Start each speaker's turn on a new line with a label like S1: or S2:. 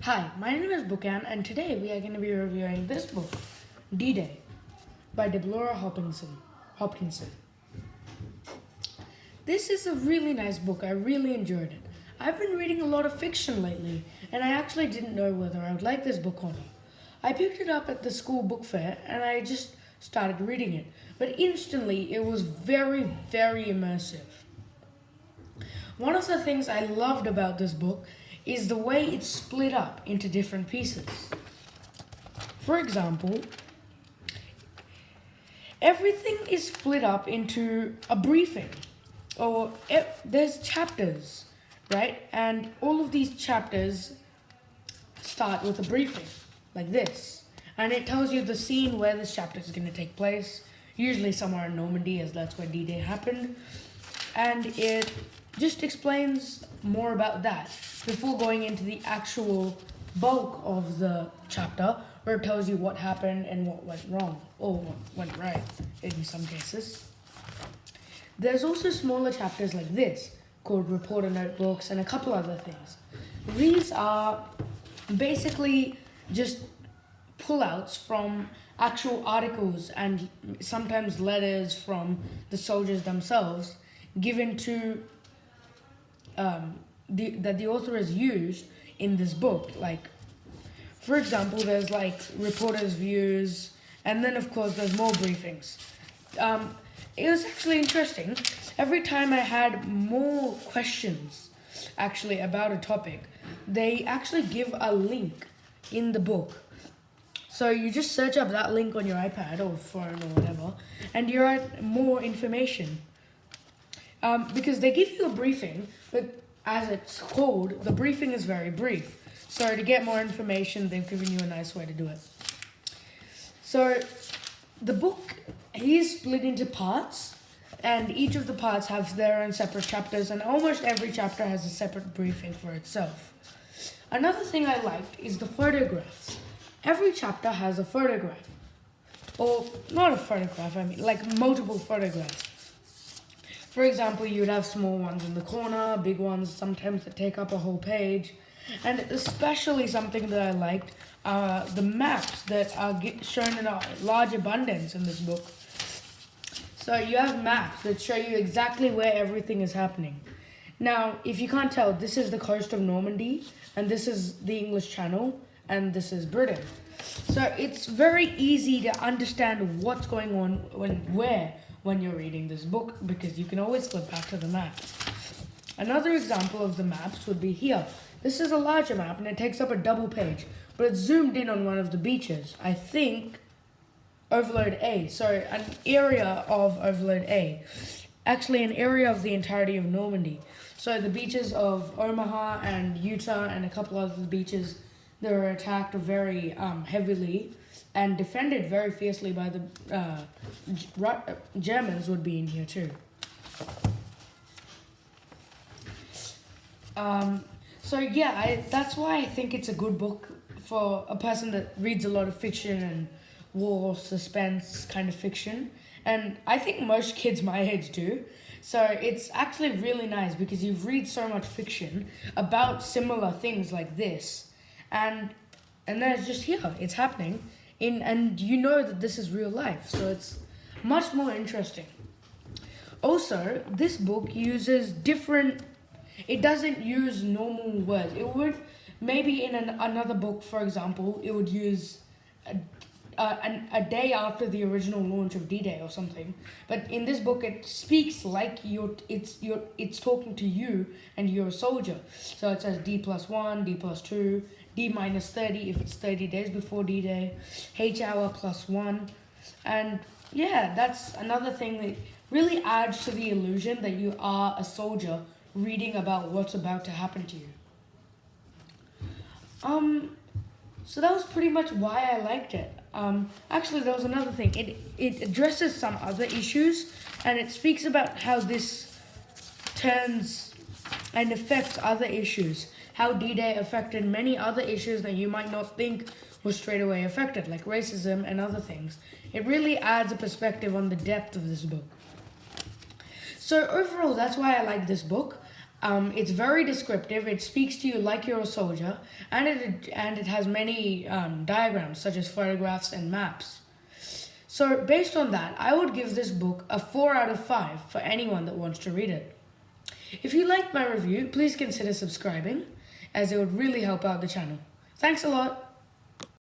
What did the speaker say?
S1: Hi, my name is Buchan, and today we are going to be reviewing this book, D-Day, by Deborah Hopkinson. This is a really nice book. I really enjoyed it. I've been reading a lot of fiction lately, and I actually didn't know whether I would like this book or not. I picked it up at the school book fair, and I just started reading it. But instantly, it was very, very immersive. One of the things I loved about this book is the way it's split up into different pieces. For example, everything is split up into a briefing, or there's chapters, right? And all of these chapters start with a briefing, like this. And it tells you the scene where this chapter is going to take place, usually somewhere in Normandy, as that's where D-Day happened. And it just explains more about that before going into the actual bulk of the chapter, where it tells you what happened and what went wrong, or what went right in some cases. There's also smaller chapters like this, called reporter notebooks and a couple other things. These are basically just pullouts from actual articles and sometimes letters from the soldiers themselves given to that the author has used in this book. Like, for example, there's like reporters' views, and then of course there's more briefings. It was actually interesting. Every time I had more questions actually about a topic, they actually give a link in the book. So you just search up that link on your iPad or phone or whatever, and you're at more information. Because they give you a briefing, but as it's called, the briefing is very brief. So to get more information, they've given you a nice way to do it. So the book is split into parts, and each of the parts have their own separate chapters, and almost every chapter has a separate briefing for itself. Another thing I liked is the photographs. Every chapter has a photograph. Or not a photograph, I mean like multiple photographs. For example, you'd have small ones in the corner, big ones sometimes that take up a whole page. And especially something that I liked are the maps that are shown in a large abundance in this book. So you have maps that show you exactly where everything is happening. Now, if you can't tell, this is the coast of Normandy, and this is the English Channel, and this is Britain. So it's very easy to understand what's going on when you're reading this book, because you can always flip back to the map. Another example of the maps would be here. This is a larger map and it takes up a double page, but it's zoomed in on one of the beaches. I think Overload A, sorry, an area of Overload A. Actually an area of the entirety of Normandy. So the beaches of Omaha and Utah and a couple other beaches that were attacked very heavily and defended very fiercely by the Germans would be in here too. So yeah, that's why I think it's a good book for a person that reads a lot of fiction and war, suspense kind of fiction. And I think most kids my age do. So it's actually really nice because you read so much fiction about similar things like this. And then it's just here, it's happening. And you know that this is real life, so it's much more interesting. Also, this book uses it doesn't use normal words. It would, maybe in another book, for example, it would use a day after the original launch of D-Day or something. But in this book, it speaks like it's talking to you and you're a soldier. So it says D+1, D+2, D-30 if it's 30 days before D-Day, H-hour +1. And yeah, that's another thing that really adds to the illusion that you are a soldier reading about what's about to happen to you. So that was pretty much why I liked it. Actually, there was another thing. It addresses some other issues, and it speaks about how this turns and affects other issues. How D-Day affected many other issues that you might not think were straight away affected, like racism and other things. It really adds a perspective on the depth of this book. So overall, that's why I like this book. It's very descriptive. It speaks to you like you're a soldier, and it has many diagrams such as photographs and maps. So based on that, I would give this book a 4 out of 5 for anyone that wants to read it. If you liked my review, please consider subscribing, as it would really help out the channel. Thanks a lot.